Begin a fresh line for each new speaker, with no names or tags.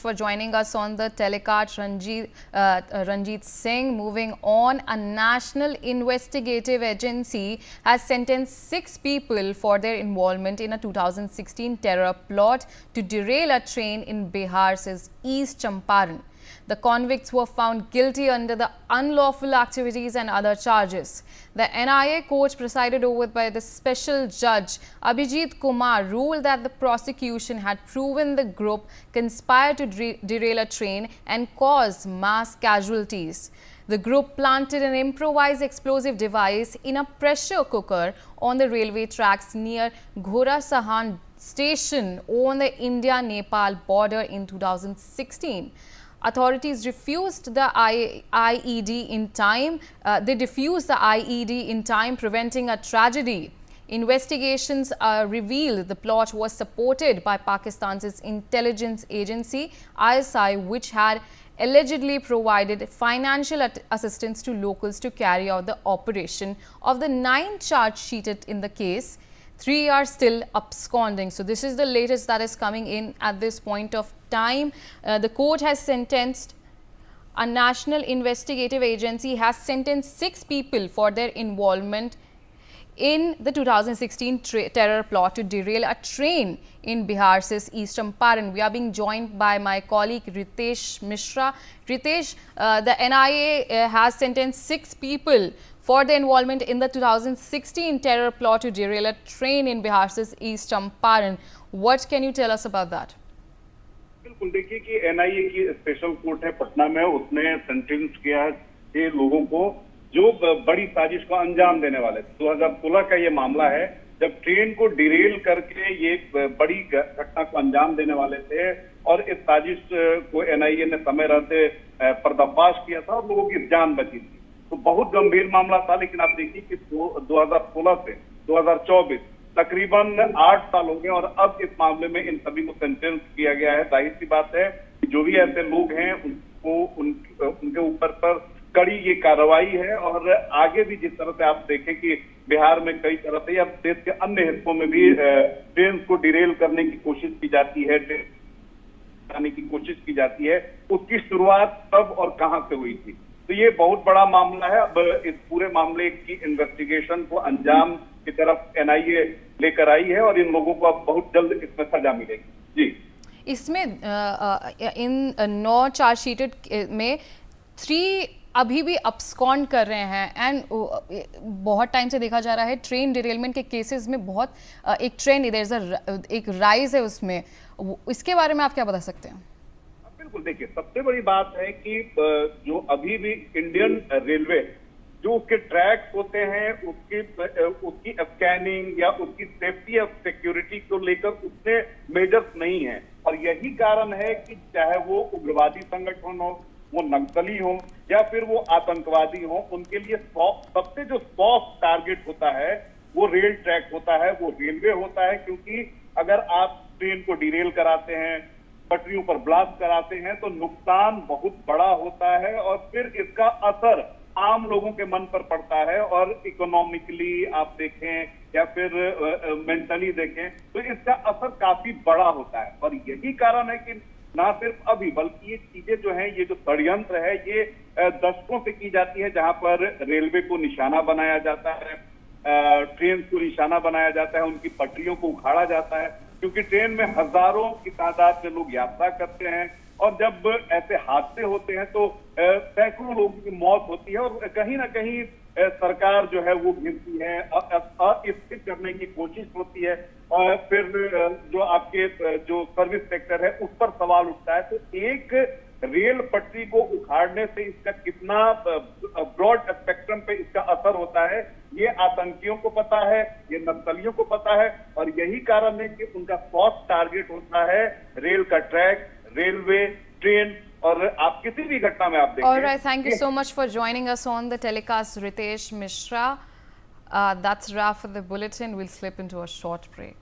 for joining us on the telecast, Ranjit Singh. Moving on, a national investigative agency has sentenced 6 people for their involvement in a 2016 terror plot to derail a train in Bihar's East Champaran. The convicts were found guilty under the unlawful activities and other charges. The NIA court, presided over by the special judge Abhijit Kumar, ruled that the prosecution had proven the group conspired to derail a train and cause mass casualties. The group planted an improvised explosive device in a pressure cooker on the railway tracks near Ghora Sahan station on the India-Nepal border in 2016. Authorities refused the IED in time. They defused the IED in time, preventing a tragedy. Investigations revealed the plot was supported by Pakistan's intelligence agency ISI, which had allegedly provided financial assistance to locals to carry out the operation. Of the 9 charge sheeted in the case, 3 are still absconding. So this is the latest that is coming in at this point of time. The court has sentenced, a national investigative agency has sentenced 6 people for their involvement in the 2016 terror plot to derail a train in Bihar's East Champaran. We are being joined by my colleague Ritesh Mishra. Ritesh, the NIA has sentenced 6 people for their involvement in the 2016 terror plot to derail a train in Bihar's East Champaran. What can you tell us about that?
बिल्कुल, देखिए कि NIA की special court है पटना में, उसने sentence किया है 6 लोगों को जो बड़ी साजिश को अंजाम देने वाले थे। 2016 का ये मामला है जब ट्रेन को डिरेल करके ये बड़ी घटना को अंजाम देने वाले थे और इस साजिश को एनआईए ने समय रहते पर्दाफाश किया था और लोगों की जान बची थी। तो बहुत गंभीर मामला था, लेकिन आप देखिए कि 2016 से 2024 तकरीबन 8 साल हो गए और अब इस मामले में इन सभी को सेंटेंस किया गया है। जाहिर सी बात है कि जो भी ऐसे लोग हैं उनको उनके ऊपर पर कड़ी ये कार्रवाई है और आगे भी जिस तरह से आप देखें कि बिहार में कई तरह से या देश के अन्य हिस्सों में भी ट्रेन को डिरेल करने की कोशिश की जाती है, आने की कोशिश की जाती है, उसकी शुरुआत कब और कहां से हुई थी। तो ये बहुत बड़ा मामला है। अब इस पूरे मामले की इन्वेस्टिगेशन को अंजाम की तरफ एनआईए लेकर आई है और इन लोगों को अब बहुत जल्द इसमें सजा मिलेगी। जी,
इसमें इन 9 चार्जशीटेड में 3 अभी भी abscond कर रहे हैं एंड बहुत टाइम से देखा जा रहा है ट्रेन डिरेलमेंट के केसेस में बहुत एक ट्रेंड एक राइज है उसमें। इसके बारे में आप क्या बता सकते हैं?
बिल्कुल, देखिए सबसे बड़ी बात है कि जो अभी भी इंडियन रेलवे जो उसके ट्रैक्स होते हैं उसकी स्कैनिंग या उसकी सेफ्टी और सिक्योरिटी को लेकर उसने मेजर्स नहीं है और यही कारण है कि चाहे वो उग्रवादी संगठन हो, वो नक्सली हो या फिर वो आतंकवादी हो, उनके लिए सबसे जो सॉफ्ट टारगेट होता है वो रेल ट्रैक होता है, वो रेलवे होता है। क्योंकि अगर आप ट्रेन को डिरेल कराते हैं, पटरियों पर ब्लास्ट कराते हैं तो नुकसान बहुत बड़ा होता है और फिर इसका असर आम लोगों के मन पर पड़ता है और इकोनॉमिकली आप देखें या फिर मेंटली देखें तो इसका असर काफी बड़ा होता है। और यही कारण है कि ना सिर्फ अभी बल्कि ये चीजें जो हैं, ये जो षड्यंत्र है ये दशकों से की जाती है, जहां पर रेलवे को निशाना बनाया जाता है, ट्रेन को निशाना बनाया जाता है, उनकी पटरियों को उखाड़ा जाता है, क्योंकि ट्रेन में हजारों की तादाद में लोग यात्रा करते हैं और जब ऐसे हादसे होते हैं तो सैकड़ों लोगों की मौत होती है और कहीं ना कहीं सरकार जो है वो घिरती है, अस्थिर करने की कोशिश होती है और फिर जो आपके जो सर्विस सेक्टर है उस पर सवाल उठता है। तो एक रेल पटरी को उखाड़ने से इसका कितना ब्रॉड स्पेक्ट्रम पे इसका असर होता है ये आतंकियों को पता है, ये नक्सलियों को पता है और यही कारण है कि उनका सॉफ्ट टारगेट होता है रेल का ट्रैक, रेलवे, ट्रेन और आप किसी भी घटना में आप देखें।
All right, thank you so much for joining us on the telecast, Ritesh Mishra. That's wrap for the bulletin. We'll slip into a short break.